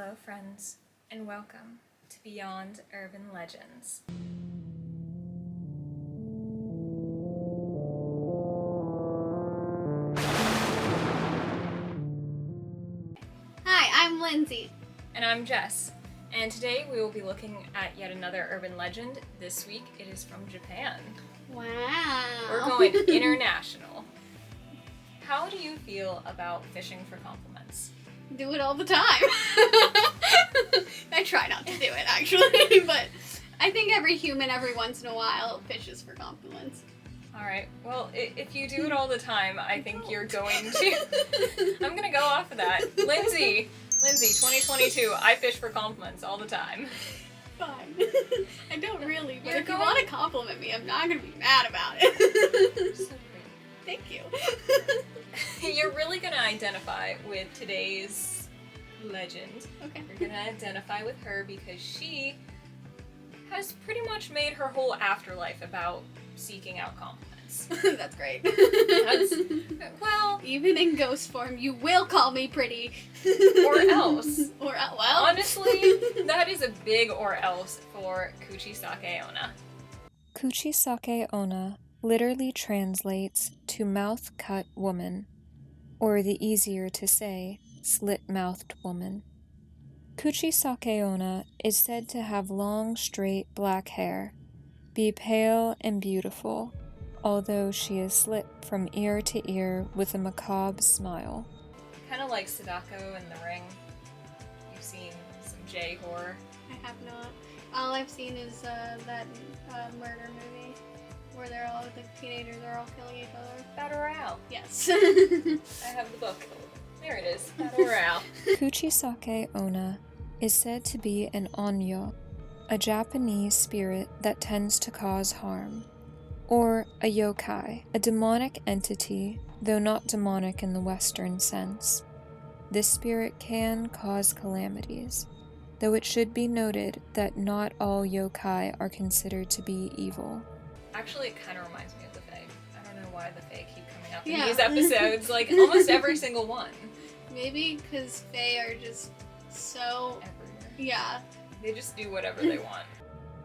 Hello friends, and welcome to Beyond Urban Legends. Hi, I'm Lindsay. And I'm Jess, and today we will be looking at yet another urban legend. This week it is from Japan. Wow. We're going international. How do you feel about fishing for compliments? Do it all the time. I try not to do it, actually, but I think every human, every once in a while, fishes for compliments. Alright, well, if you do it all the time, I think you're going to... I'm gonna go off of that. Lindsay, 2022, I fish for compliments all the time. Fine. I don't really, but You're if you want to compliment me, I'm not going to be mad about it. So pretty. Thank you. You're really gonna identify with today's legend. Okay. You're gonna identify with her because she has pretty much made her whole afterlife about seeking out compliments. That's great. Well, even in ghost form, you will call me pretty. or else. Well. Honestly, that is a big or else for Kuchisake-Onna. Kuchisake-Onna literally translates to mouth-cut woman, or the easier to say, slit-mouthed woman. Kuchisake-Onna is said to have long, straight black hair, be pale and beautiful, although she is slit from ear to ear with a macabre smile. Kind of like Sadako in The Ring. You've seen some J horror. I have not. All I've seen is that murder movie where they're all, the teenagers are all killing each other. Battle Royale. Yes. I have the book. There it is. Battle Royale. Kuchisake-Onna is said to be an onyo, a Japanese spirit that tends to cause harm, or a yokai, a demonic entity, though not demonic in the Western sense. This spirit can cause calamities, though it should be noted that not all yokai are considered to be evil. Actually, it kind of reminds me of the Fae. I don't know why the Fae keep coming up Yeah. in these episodes, like almost every single one. Maybe because Fae are just so... Everywhere. Yeah. They just do whatever they want.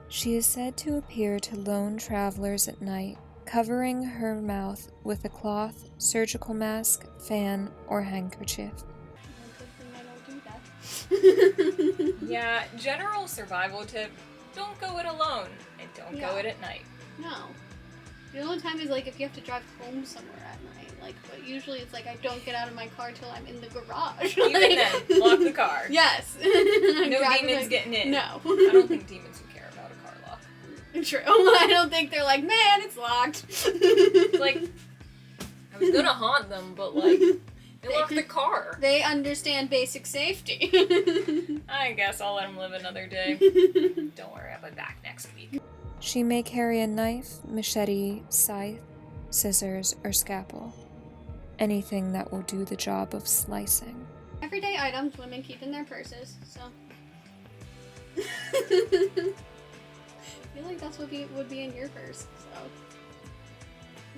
She is said to appear to lone travelers at night, covering her mouth with a cloth, surgical mask, fan, or handkerchief. Good thing I don't do that. Yeah, general survival tip, don't go it alone, and don't go Yeah. it at night. No. The only time is like if you have to drive home somewhere at night. Like, but usually it's like I don't get out of my car till I'm in the garage. Even then, lock the car. Yes. No demons getting in. No. I don't think demons would care about a car lock. True. I don't think they're like, man, it's locked. It's like, I was gonna haunt them, but like, they locked the car. They understand basic safety. I guess I'll let them live another day. Don't worry, I'll be back next week. She may carry a knife, machete, scythe, scissors, or scalpel. Anything that will do the job of slicing. Everyday items women keep in their purses, so. I feel like that's what would be in your purse, so.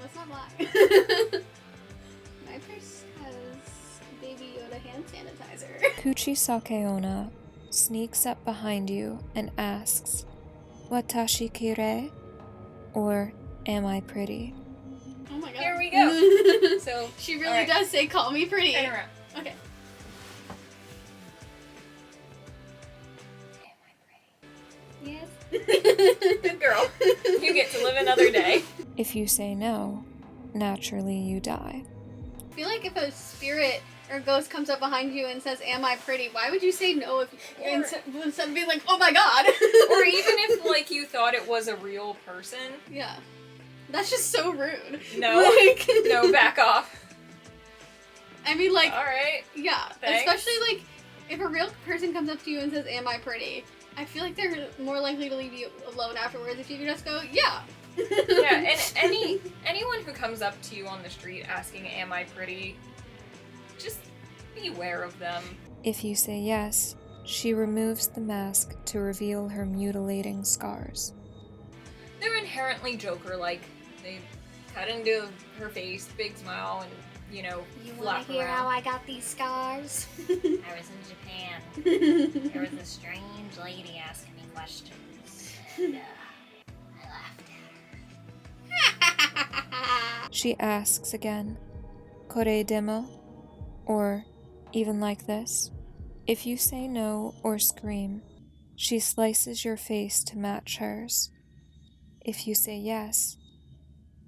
Let's not lie. My purse has Baby Yoda hand sanitizer. Kuchisake-Onna sneaks up behind you and asks, "Watashi kirei?" or "Am I pretty?" Oh my god. Here we go. So she really alright. does say, "Call me pretty." Turn around. Okay. Yes. Good girl. You get to live another day. If you say no, naturally you die. I feel like if a spirit or ghost comes up behind you and says, "Am I pretty?" why would you say no if instead of being like, "Oh my god." Or even if like you thought it was a real person. Yeah. That's just so rude. No. Like, No, back off. I mean, like, Alright. yeah. Thanks. Especially, like, if a real person comes up to you and says, "Am I pretty?" I feel like they're more likely to leave you alone afterwards if you can just go, "Yeah." Yeah, and anyone who comes up to you on the street asking, "Am I pretty?" just beware of them. If you say yes, she removes the mask to reveal her mutilating scars. They're inherently Joker-like. They cut into her face, big smile, and, You flap wanna hear around. how I got these scars? I was in Japan. There was a strange lady asking me questions, and I laughed at her. She asks again, Kore demo? Or, even like this, if you say no or scream, she slices your face to match hers. If you say yes,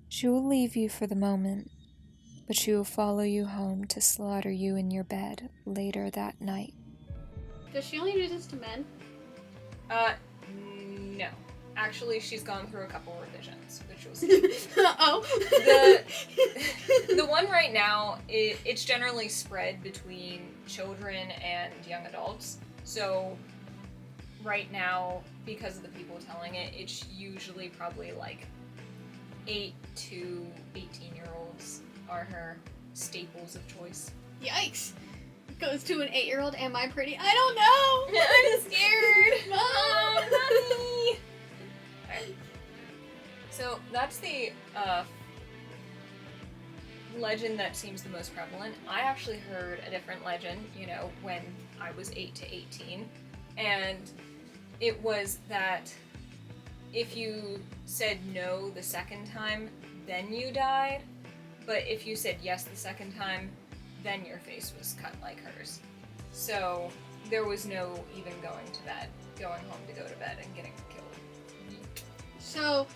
she will leave you for the moment, but she will follow you home to slaughter you in your bed later that night. Does she only do this to men? No. Actually, she's gone through a couple revisions, which was... Uh-oh. The one right now, it's generally spread between children and young adults. So, right now, because of the people telling it, it's usually probably like 8 to 18-year-olds are her staples of choice. Yikes. Goes to an 8-year-old, am I pretty? I don't know! I'm scared! Mom! Mommy! Alright. So, that's the legend that seems the most prevalent. I actually heard a different legend, when I was 8 to 18, and it was that if you said no the second time, then you died, but if you said yes the second time, then your face was cut like hers. So there was no even going to bed, going home to go to bed and getting killed. So,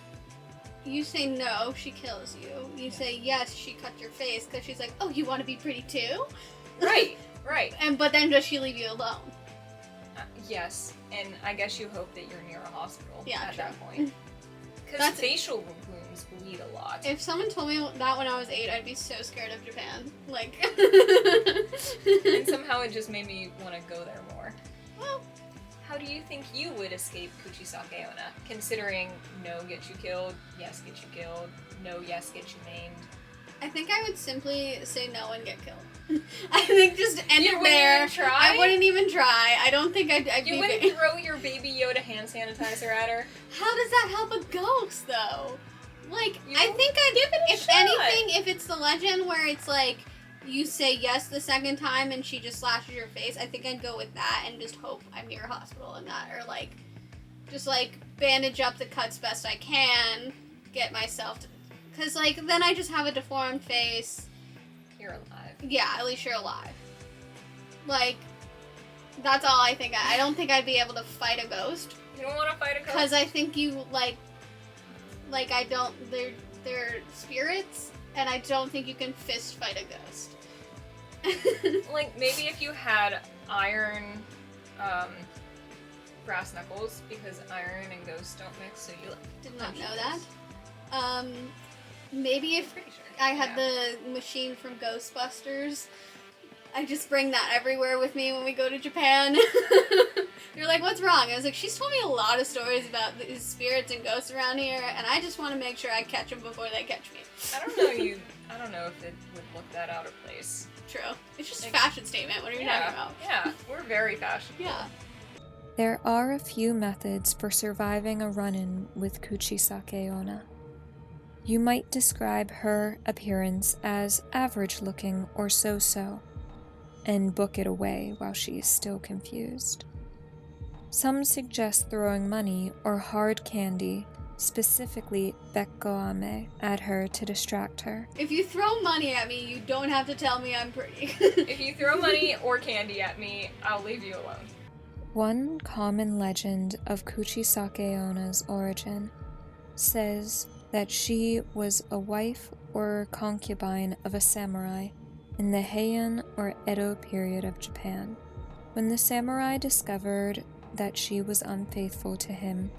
you say no, she kills you. You say yes, she cut your face, because she's like, oh, you want to be pretty too? Right. But then does she leave you alone? Yes, and I guess you hope that you're near a hospital at true. that point. Because facial wounds bleed a lot. If someone told me that when I was 8, I'd be so scared of Japan. Like... And somehow it just made me want to go there more. Well... How do you think you would escape Kuchisake-Onna? Considering no gets you killed, yes gets you killed, no yes gets you maimed. I think I would simply say no and get killed. I think just end You it wouldn't there. even try? I wouldn't even try. I don't think I'd You be... wouldn't throw your Baby Yoda hand sanitizer at her? How does that help a ghost, though? Like, You I think I'd give it a if shot. anything, if it's the legend where it's like, you say yes the second time and she just slashes your face, I think I'd go with that and just hope I'm near a hospital and that, or like, just like, bandage up the cuts best I can, get myself to... Because, like, then I just have a deformed face. You're alive. Yeah, at least you're alive. Like, that's all I think. I don't think I'd be able to fight a ghost. You don't want to fight a ghost? Because I think you, like I don't, they're spirits, and I don't think you can fist fight a ghost. Like, maybe if you had iron, brass knuckles, because iron and ghosts don't mix, so you... Did not know that. Maybe if Pretty sure. I had the machine from Ghostbusters, I just bring that everywhere with me when we go to Japan. You're like, what's wrong? I was like, she's told me a lot of stories about these spirits and ghosts around here, and I just want to make sure I catch them before they catch me. I don't know if it would look that out of place. True. It's just a Like, fashion statement. What are you talking about? Yeah, we're very fashionable. Yeah. There are a few methods for surviving a run-in with Kuchisake-Onna. You might describe her appearance as average-looking or so-so, and book it away while she is still confused. Some suggest throwing money or hard candy, specifically bekkoame, at her to distract her. If you throw money at me, you don't have to tell me I'm pretty. If you throw money or candy at me, I'll leave you alone. One common legend of Kuchisake-Onna's origin says that she was a wife or concubine of a samurai in the Heian or Edo period of Japan. When the samurai discovered that she was unfaithful to him,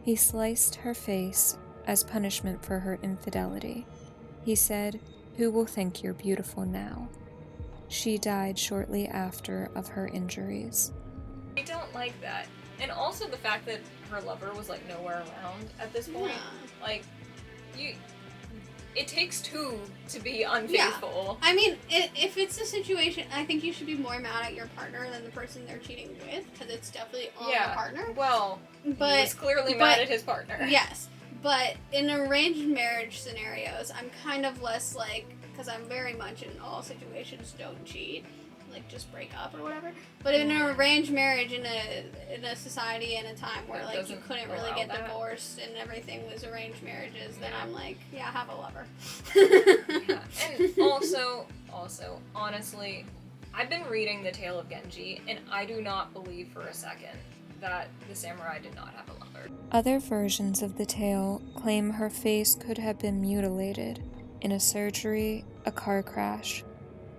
he sliced her face as punishment for her infidelity. He said, "Who will think you're beautiful now?" She died shortly after of her injuries. I don't like that. And also the fact that her lover was, like, nowhere around at this point. Yeah. Like, it takes two to be unfaithful. I mean, if it's a situation, I think you should be more mad at your partner than the person they're cheating with, because it's definitely on the partner. Well, But he was clearly mad at his partner. Yes, but in arranged marriage scenarios, I'm kind of less like, because I'm very much in all situations don't cheat, like just break up or whatever. But in an arranged marriage, in a society and a time where That like you doesn't couldn't really allow get that. divorced and everything was arranged marriages, then Yeah. I'm like, yeah, have a lover. Yeah. And also, honestly, I've been reading the tale of Genji, and I do not believe for a second that the samurai did not have a lover. Other versions of the tale claim her face could have been mutilated in a surgery, a car crash,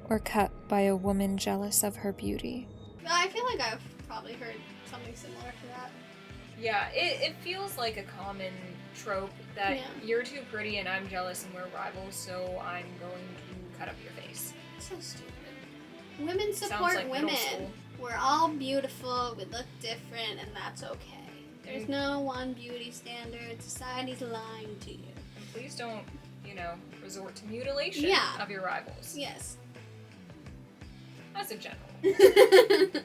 or cut by a woman jealous of her beauty. I feel like I've probably heard something similar to that. Yeah, it feels like a common trope that Yeah. you're too pretty and I'm jealous and we're rivals, so I'm going to cut up your face. So stupid. Women Sounds support like middle women. school. We're all beautiful, we look different, and that's okay. There's no one beauty standard. Society's lying to you. And please don't, resort to mutilation Yeah. of your rivals. Yes. As a general.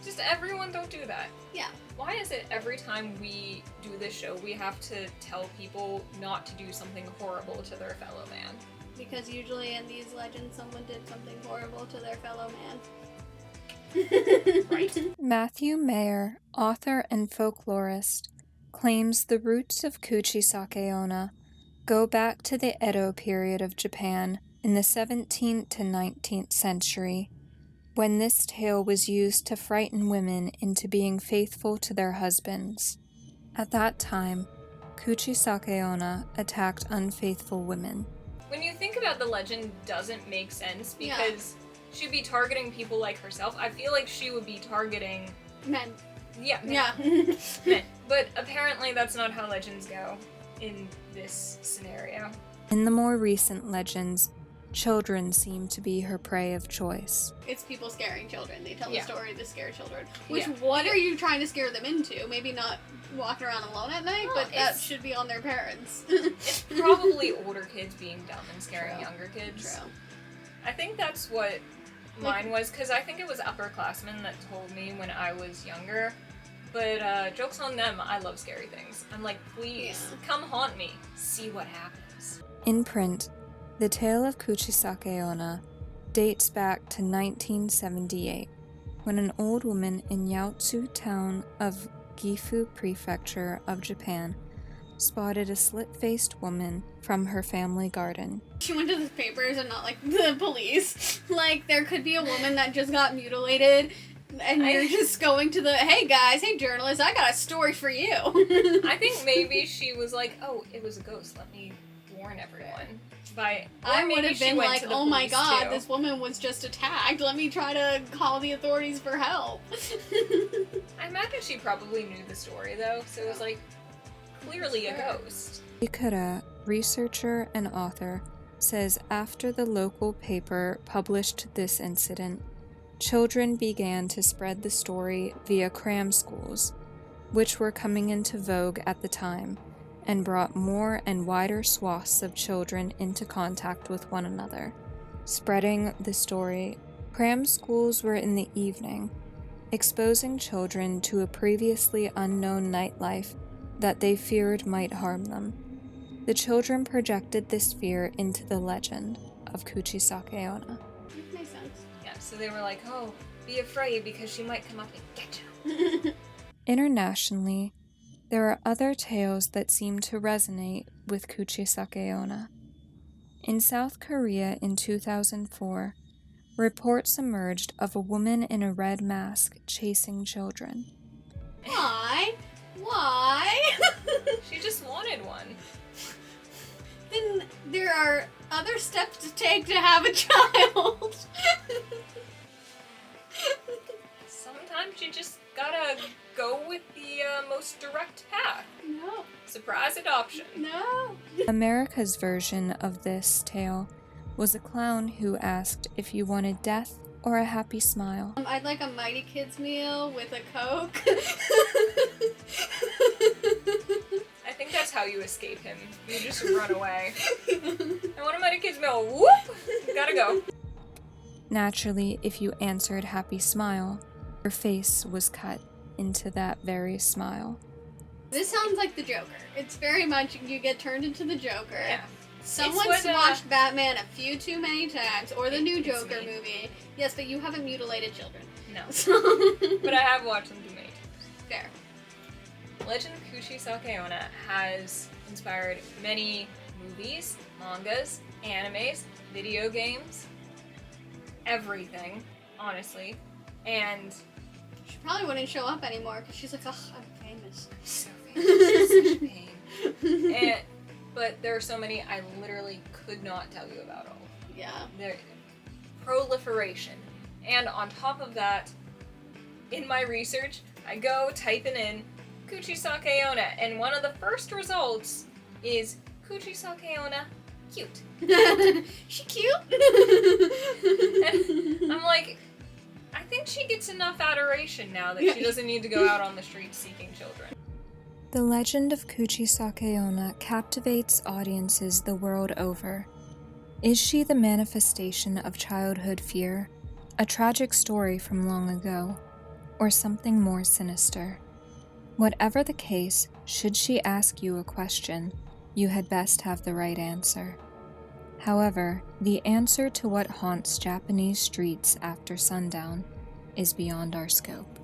Just everyone don't do that. Yeah. Why is it every time we do this show, we have to tell people not to do something horrible to their fellow man? Because usually in these legends, someone did something horrible to their fellow man. Right. Matthew Mayer, author and folklorist, claims the roots of Kuchisake-Onna go back to the Edo period of Japan in the 17th to 19th century, when this tale was used to frighten women into being faithful to their husbands. At that time, Kuchisake-Onna attacked unfaithful women. When you think about the legend, doesn't make sense because she'd be targeting people like herself. I feel like she would be targeting Men. men. Yeah. Men. But apparently that's not how legends go in this scenario. In the more recent legends, children seem to be her prey of choice. It's people scaring children. They tell Yeah. the story to scare children. Which, Yeah. what are you trying to scare them into? Maybe not walking around alone at night, Well, but that it's- should be on their parents. It's probably older kids being dumb and scaring True. younger kids. True. I think that's what mine was, because I think it was upperclassmen that told me when I was younger. But joke's on them, I love scary things. I'm like, please, come haunt me. See what happens. In print, the tale of Kuchisake-Onna dates back to 1978, when an old woman in Yaotsu town of Gifu Prefecture of Japan spotted a slit-faced woman from her family garden. She went to the papers and not, like, the police. Like, there could be a woman that just got mutilated, and you're just going to the, hey guys, hey journalists, I got a story for you. I think maybe she was like, oh, it was a ghost, let me warn everyone. I would have been like, oh my god, too. this woman was just attacked. Let me try to call the authorities for help. I imagine she probably knew the story though, so it was like, clearly a ghost. Ikura, researcher and author, says after the local paper published this incident, children began to spread the story via cram schools, which were coming into vogue at the time, and brought more and wider swaths of children into contact with one another. Spreading the story, cram schools were in the evening, exposing children to a previously unknown nightlife that they feared might harm them. The children projected this fear into the legend of Kuchisake-Onna. Makes sense. Yeah, so they were like, oh, be afraid because she might come up and get you. Internationally, there are other tales that seem to resonate with Kuchisake-Onna. In South Korea in 2004, reports emerged of a woman in a red mask chasing children. Why? Why? She just wanted one. Then there are other steps to take to have a child. Sometimes you just gotta go with the most direct path. No. Surprise adoption. No. America's version of this tale was a clown who asked if you wanted death or a happy smile. I'd like a Mighty Kids meal with a Coke. I think that's how you escape him. You just run away. I want a Mighty Kids meal. Whoop! Gotta go. Naturally, if you answered happy smile, your face was cut into that very smile. This sounds like the Joker. It's very much you get turned into the Joker. Yeah. Someone's what, watched Batman a few too many times, or the new it's Joker me. movie. Yes, but you haven't mutilated children. No. So But I have watched them too many times. fair. Legend of Kuchisake-Onna has inspired many movies, mangas, animes, video games, everything, honestly. And She probably wouldn't show up anymore because she's like, ugh, I'm famous. so famous, such a pain. But there are so many I literally could not tell you about all. Yeah. There, proliferation. And on top of that, in my research, I go typing in Kuchisake-Onna, and one of the first results is Kuchisake-Onna cute. She cute? And I'm like, I think she gets enough adoration now that she doesn't need to go out on the streets seeking children. The legend of Kuchisake-Onna captivates audiences the world over. Is she the manifestation of childhood fear, a tragic story from long ago, or something more sinister? Whatever the case, should she ask you a question, you had best have the right answer. However, the answer to what haunts Japanese streets after sundown is beyond our scope.